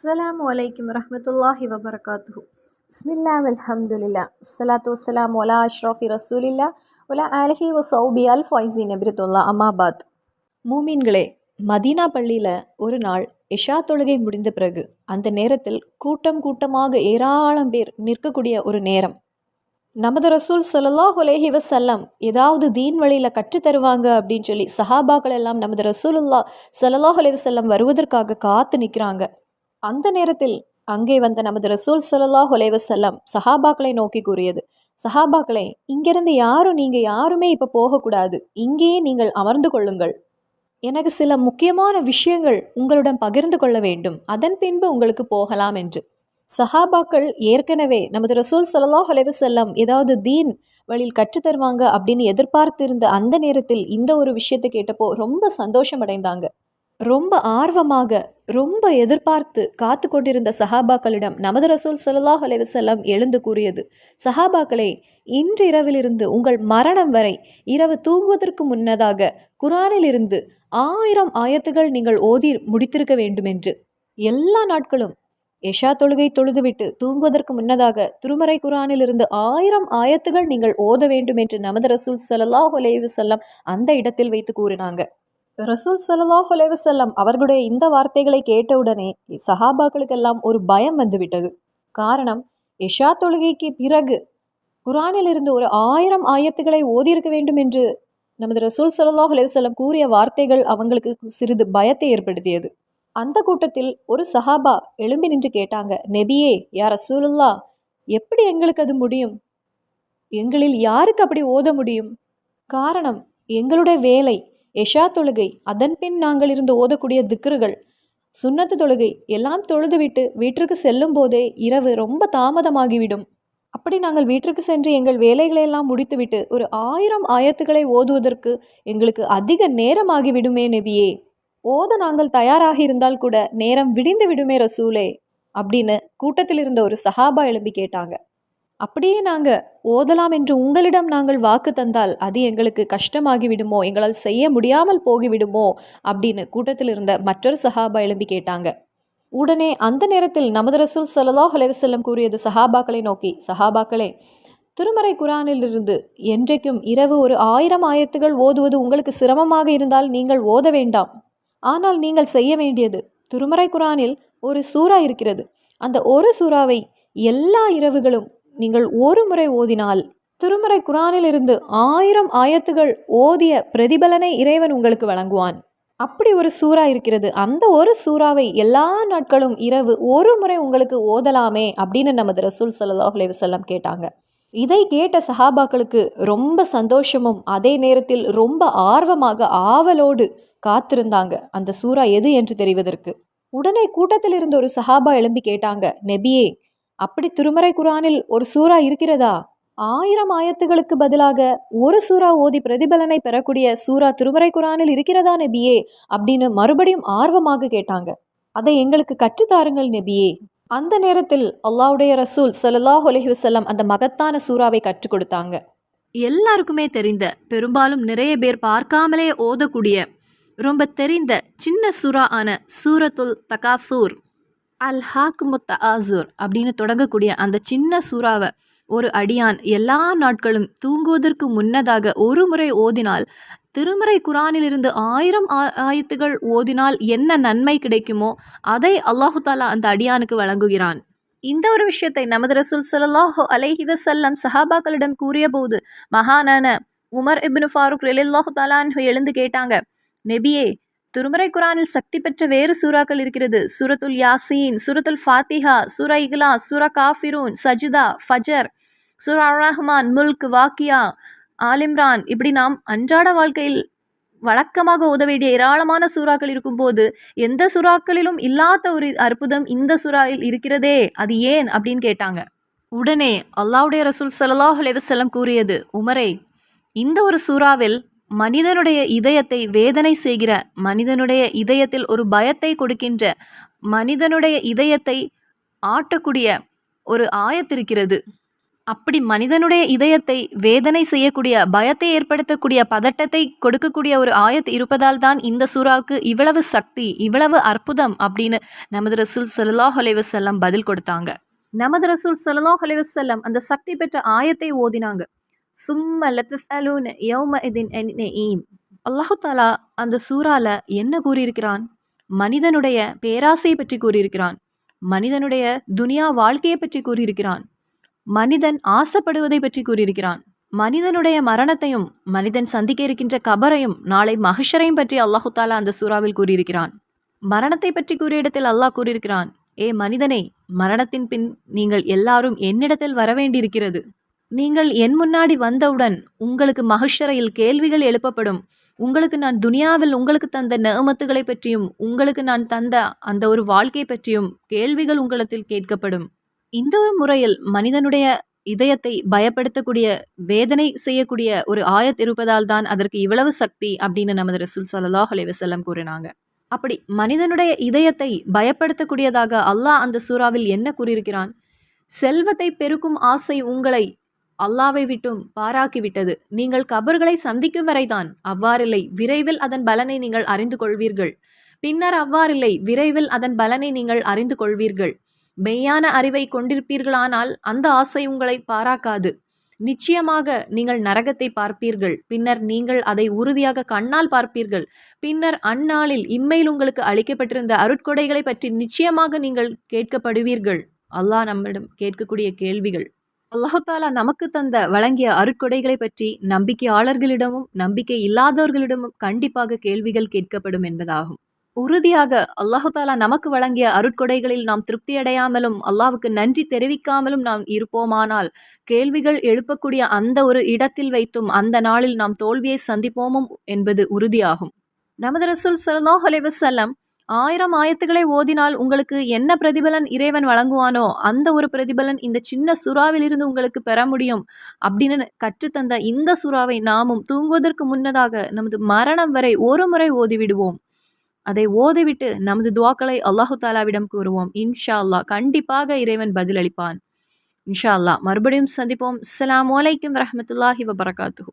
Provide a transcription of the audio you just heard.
அஸ்ஸலாமு அலைக்கும் வரஹ்மத்துல்லாஹி வபரகாத்துஹு. பிஸ்மில்லா வல்ஹம்துலில்லா அஸ்ஸலாத்து வஸ்ஸலாமு அலா அஷ்ரஃபி ரசூலில்லா வலா ஆலிஹி வஸௌபி அல் ஃபைஸின் நபிரத்துல்லா அம்மாபாத். மூமீன்களே, மதீனா பள்ளியில் ஒரு நாள் இஷா தொழுகை முடிந்த பிறகு அந்த நேரத்தில் கூட்டம் கூட்டமாக ஏராளம் பேர் நிற்கக்கூடிய ஒரு நேரம். நமது ரசூல் ஸல்லல்லாஹு அலைஹி வஸல்லம் ஏதாவது தீன் வழியில் கற்றுத்தருவாங்க அப்படின்னு சொல்லி சஹாபாக்கள் எல்லாம் நமது ரசூலுல்லாஹ் ஸல்லல்லாஹு அலைஹி வஸல்லம் வருவதற்காக காத்து நிற்கிறாங்க. அந்த நேரத்தில் அங்கே வந்த நமது ரசூல் ஸல்லல்லாஹு அலைஹி வஸல்லம் சஹாபாக்களை நோக்கி கூறியது, சஹாபாக்களே, இங்கிருந்து நீங்கள் யாருமே இப்போ போகக்கூடாது, இங்கேயே நீங்கள் அமர்ந்து கொள்ளுங்கள். எனக்கு சில முக்கியமான விஷயங்கள் உங்களுடன் பகிர்ந்து கொள்ள வேண்டும், அதன் பின்பு உங்களுக்கு போகலாம் என்று. சஹாபாக்கள் ஏற்கனவே நமது ரசூல் ஸல்லல்லாஹு அலைஹி வஸல்லம் ஏதாவது தீன் வழியில் கற்றுத்தருவாங்க அப்படின்னு எதிர்பார்த்திருந்த அந்த நேரத்தில் இந்த ஒரு விஷயத்தை கேட்டப்போ ரொம்ப சந்தோஷம் அடைந்தாங்க. ரொம்ப ஆர்வமாக ரொம்ப எதிர்பார்த்து காத்து கொண்டிருந்த சஹாபாக்களிடம் நமது ரசூல் ஸல்லல்லாஹு அலைஹி வஸல்லம் எழுந்து கூறியது, சஹாபாக்களே, இன்று இரவிலிருந்து உங்கள் மரணம் வரை இரவு தூங்குவதற்கு முன்னதாக குர்ஆனில் இருந்து 1000 ஆயத்துகள் நீங்கள் ஓதி முடித்திருக்க வேண்டும் என்று. எல்லா நாட்களும் எஷா தொழுகை தொழுதுவிட்டு தூங்குவதற்கு முன்னதாக திருமறை குர்ஆனில் இருந்து 1000 ஆயத்துகள் நீங்கள் ஓத வேண்டும் என்று நமது ரசூல் ஸல்லல்லாஹு அலைஹி வஸல்லம் அந்த இடத்தில் வைத்து கூறினாங்க. ரசூல் ஸல்லல்லாஹு அலைஹி வஸல்லம் அவர்களுடைய இந்த வார்த்தைகளை கேட்டவுடனே சஹாபாக்களுக்கெல்லாம் ஒரு பயம் வந்துவிட்டது. காரணம், இஷா தொழுகைக்கு பிறகு குர்ஆனில் இருந்து ஒரு 1000 ஆயத்துக்களை ஓதியிருக்க வேண்டும் என்று நமது ரசூல் ஸல்லல்லாஹு அலைஹி வஸல்லம் கூறிய வார்த்தைகள் அவங்களுக்கு சிறிது பயத்தை ஏற்படுத்தியது. அந்த கூட்டத்தில் ஒரு சஹாபா எழும்பி நின்று கேட்டாங்க, நபியே, யா ரசூலுல்லாஹ், எப்படி எங்களுக்கு அது முடியும்? எங்களில் யாருக்கு அப்படி ஓத முடியும்? காரணம், எங்களுடைய வேலை எஷா தொழுகை, அதன் பின் நாங்கள் இருந்து ஓதக்கூடிய திக்ருகள், சுன்னத்து தொழுகை எல்லாம் தொழுதுவிட்டு வீட்டிற்கு செல்லும் போதே இரவு ரொம்ப தாமதமாகிவிடும். அப்படி நாங்கள் வீட்டிற்கு சென்று எங்கள் வேலைகளையெல்லாம் முடித்துவிட்டு ஒரு 1000 ஆயத்துக்களை ஓதுவதற்கு எங்களுக்கு அதிக நேரமாகிவிடுமே நபியே. ஓத நாங்கள் தயாராக இருந்தால் கூட நேரம் விடிந்து விடுமே ரசூலே அப்படின்னு கூட்டத்தில் இருந்த ஒரு சஹாபா எழும்பி கேட்டாங்க. அப்படியே நாங்கள் ஓதலாம் என்று உங்களிடம் நாங்கள் வாக்கு தந்தால் அது எங்களுக்கு கஷ்டமாகிவிடுமோ, எங்களால் செய்ய முடியாமல் போகிவிடுமோ அப்படின்னு கூட்டத்தில் இருந்த மற்றொரு சஹாபா எழும்பி கேட்டாங்க. உடனே அந்த நேரத்தில் நமது ரசூல் ஸல்லல்லாஹு அலைஹி வஸல்லம் கூறியது சஹாபாக்களை நோக்கி, சஹாபாக்களே, திருமறை குர்ஆனில் இருந்து என்றைக்கும் இரவு ஒரு 1000 ஆயத்துகள் ஓதுவது உங்களுக்கு சிரமமாக இருந்தால் நீங்கள் ஓத வேண்டாம். ஆனால் நீங்கள் செய்ய வேண்டியது, திருமறை குர்ஆனில் ஒரு சூரா இருக்கிறது, அந்த ஒரு சூறாவை எல்லா இரவுகளும் நீங்கள் ஒரு முறை ஓதினால் திருமறை குர்ஆனில் இருந்து 1000 ஆயத்துகள் ஓதிய பிரதிபலனை இறைவன் உங்களுக்கு வழங்குவான். அப்படி ஒரு சூறா இருக்கிறது, அந்த ஒரு சூறாவை எல்லா நாட்களும் இரவு ஒரு முறை உங்களுக்கு ஓதலாமே அப்படின்னு நமது ரசூல் ஸல்லல்லாஹு அலைஹி வஸல்லம் கேட்டாங்க. இதை கேட்ட சஹாபாக்களுக்கு ரொம்ப சந்தோஷமும் அதே நேரத்தில் ரொம்ப ஆர்வமாக ஆவலோடு காத்திருந்தாங்க அந்த சூறா எது என்று தெரிவதற்கு. உடனே கூட்டத்தில் இருந்த ஒரு சஹாபா எழும்பி கேட்டாங்க, நபியே, அப்படி திருமறை குர்ஆனில் ஒரு சூறா இருக்கிறதா? 1000 ஆயத்துகளுக்கு பதிலாக ஒரு சூறா ஓதி பிரதிபலனை பெறக்கூடிய சூறா திருமறை குர்ஆனில் இருக்கிறதா நபியே அப்படின்னு மறுபடியும் ஆர்வமாக கேட்டாங்க. அதை எங்களுக்கு கற்றுத்தாருங்கள் நபியே. அந்த நேரத்தில் அல்லாஹ்வுடைய ரசூல் ஸல்லல்லாஹு அலைஹி வஸல்லம் அந்த மகத்தான சூறாவை கற்றுக் கொடுத்தாங்க. எல்லாருக்குமே தெரிந்த, பெரும்பாலும் நிறைய பேர் பார்க்காமலே ஓதக்கூடிய, ரொம்ப தெரிந்த சின்ன சூறா ஆன சூரத்துல் தகாசூர், அல் ஹாக்குமுத் தஆசூர் அப்படின்னு தொடங்கக்கூடிய அந்த சின்ன சூறாவை ஒரு அடியான் எல்லா நாட்களும் தூங்குவதற்கு முன்னதாக ஒரு முறை ஓதினால் திருமறை குர்ஆனில் இருந்து 1000 ஆயத்துகள் ஓதினால் என்ன நன்மை கிடைக்குமோ அதை அல்லாஹு தாலா அந்த அடியானுக்கு வழங்குகிறான். இந்த ஒரு விஷயத்தை நமது ரசூல் ஸல்லல்லாஹு அலைஹி வஸல்லம் சஹாபாக்களிடம் கூறிய போது மகானான உமர் இப்னு ஃபாரூக் ரலியல்லாஹு தஆலா அன்ஹு எழுந்து கேட்டாங்க, நபியே, திருமறை குர்ஆனில் சக்தி பெற்ற வேறு சூறாக்கள் இருக்கிறது. சூரத்துல் யாசீன், சூரத்துல் ஃபாத்திஹா, சூரா இக்லாஸ், சூரா காஃபிரூன், சஜ்தா, ஃபஜர், சூரா அர் ரஹ்மான், முல்க், வாக்கியா, ஆலிம்ரான், இப்படி நாம் அன்றாட வாழ்க்கையில் வழக்கமாக ஓத வேண்டிய ஏராளமான சூறாக்கள் இருக்கும்போது எந்த சூறாக்களிலும் இல்லாத ஒரு அற்புதம் இந்த சூறாவில் இருக்கிறதே, அது ஏன் அப்படின்னு கேட்டாங்க. உடனே அல்லாஹ்வுடைய ரசூல் ஸல்லல்லாஹு அலைஹி வஸல்லம் கூறியது, உமரே, இந்த ஒரு சூறாவில் மனிதனுடைய இதயத்தை வேதனை செய்கிற, மனிதனுடைய இதயத்தில் ஒரு பயத்தை கொடுக்கின்ற, மனிதனுடைய இதயத்தை ஆட்டக்கூடிய ஒரு ஆயத்து இருக்கிறது. அப்படி மனிதனுடைய இதயத்தை வேதனை செய்யக்கூடிய, பயத்தை ஏற்படுத்தக்கூடிய, பதட்டத்தை கொடுக்கக்கூடிய ஒரு ஆயத் இருப்பதால் தான் இந்த சூறாவுக்கு இவ்வளவு சக்தி, இவ்வளவு அற்புதம் அப்படின்னு நமது ரசூல் ஸல்லல்லாஹு அலைஹி வஸல்லம் பதில் கொடுத்தாங்க. நமது ரசூல் ஸல்லல்லாஹு அலைஹி வஸல்லம் அந்த சக்தி பெற்ற ஆயத்தை ஓதினாங்க. சும்ம லதஸ்அலூன யௌமஇதின் அனின் நஈம். அல்லாஹு தாலா அந்த சூறால என்ன கூறியிருக்கிறான்? மனிதனுடைய பேராசையை பற்றி கூறியிருக்கிறான். மனிதனுடைய துனியா வாழ்க்கையை பற்றி கூறியிருக்கிறான். மனிதன் ஆசைப்படுவதை பற்றி கூறியிருக்கிறான். மனிதனுடைய மரணத்தையும் மனிதன் சந்திக்க இருக்கின்ற கபரையும் நாளை மஹ்ஷரையும் பற்றி அல்லாஹு தாலா அந்த சூறாவில் கூறியிருக்கிறான். மரணத்தை பற்றி கூறிய இடத்தில் அல்லாஹ் கூறியிருக்கிறான், ஏ மனிதனே, மரணத்தின் பின் நீங்கள் எல்லாரும் என்னிடத்தில் வரவேண்டியிருக்கிறது. நீங்கள் என் முன்னாடி வந்தவுடன் உங்களுக்கு மஹ்ஷரையில் கேள்விகள் எழுப்பப்படும். உங்களுக்கு நான் துனியாவில் உங்களுக்கு தந்த நிஅமத்துகளை பற்றியும் உங்களுக்கு நான் தந்த அந்த ஒரு வாழ்க்கை பற்றியும் கேள்விகள் உங்களிடத்தில் கேட்கப்படும். இந்த ஒரு முறையில் மனிதனுடைய இதயத்தை பயப்படுத்தக்கூடிய, வேதனை செய்யக்கூடிய ஒரு ஆயத் இருப்பதால் தான் அதற்கு இவ்வளவு சக்தி அப்படின்னு நமது ரசூல் ஸல்லல்லாஹு அலைஹி வஸல்லம் கூறினாங்க. அப்படி மனிதனுடைய இதயத்தை பயப்படுத்தக்கூடியதாக அல்லாஹ் அந்த சூறாவில் என்ன கூறியிருக்கிறான்? செல்வத்தை பெருக்கும் ஆசை உங்களை அல்லாவை விட்டும் பாராக்கிவிட்டது. நீங்கள் கபர்களை சந்திக்கும் வரைதான். அவ்வாறில்லை, விரைவில் அதன் பலனை நீங்கள் அறிந்து கொள்வீர்கள். பின்னர் அவ்வாறில்லை, விரைவில் அதன் பலனை நீங்கள் அறிந்து கொள்வீர்கள். மெய்யான அறிவை கொண்டிருப்பீர்களானால் அந்த ஆசை உங்களை பாராக்காது. நிச்சயமாக நீங்கள் நரகத்தை பார்ப்பீர்கள். பின்னர் நீங்கள் அதை உறுதியாக கண்ணால் பார்ப்பீர்கள். பின்னர் அந்நாளில் இம்மையில் உங்களுக்கு அளிக்கப்பட்டிருந்த அருட்கொடைகளை பற்றி நிச்சயமாக நீங்கள் கேட்கப்படுவீர்கள். அல்லாஹ் நம்மிடம் கேட்கக்கூடிய கேள்விகள், அல்லாஹு தாலா நமக்கு தந்த வழங்கிய அருட்கொடைகளை பற்றி நம்பிக்கையாளர்களிடமும் நம்பிக்கை இல்லாதவர்களிடமும் கண்டிப்பாக கேள்விகள் கேட்கப்படும் என்பதாகும். உறுதியாக அல்லாஹு தாலா நமக்கு வழங்கிய அருட்கொடைகளில் நாம் திருப்தியடையாமலும் அல்லாஹ்வுக்கு நன்றி தெரிவிக்காமலும் நாம் இருப்போமானால் கேள்விகள் எழுப்பக்கூடிய அந்த ஒரு இடத்தில் வைத்தும் அந்த நாளில் நாம் தோல்வியை சந்திப்போமும் என்பது உறுதியாகும். நமது ரசூல் ஸல்லல்லாஹு அலைஹி வஸல்லம் 1000 ஆயத்துக்களை ஓதினால் உங்களுக்கு என்ன பிரதிபலன் இறைவன் வழங்குவானோ அந்த ஒரு பிரதிபலன் இந்த சின்ன சூறாவிலிருந்து உங்களுக்கு பெற முடியும் அப்படின்னு கற்றுத்தந்த இந்த சூறாவை நாமும் தூங்குவதற்கு முன்னதாக நமது மரணம் வரை ஒரு முறை ஓதிவிடுவோம். அதை ஓதிவிட்டு நமது துவாக்களை அல்லாஹு தாலாவிடம் கூறுவோம். இன்ஷா அல்லாஹ் கண்டிப்பாக இறைவன் பதிலளிப்பான். இன்ஷா அல்லாஹ் மறுபடியும் சந்திப்போம். அஸ்ஸலாமு அலைக்கும் வரஹ்மத்துல்லாஹி வபரகாத்துஹு.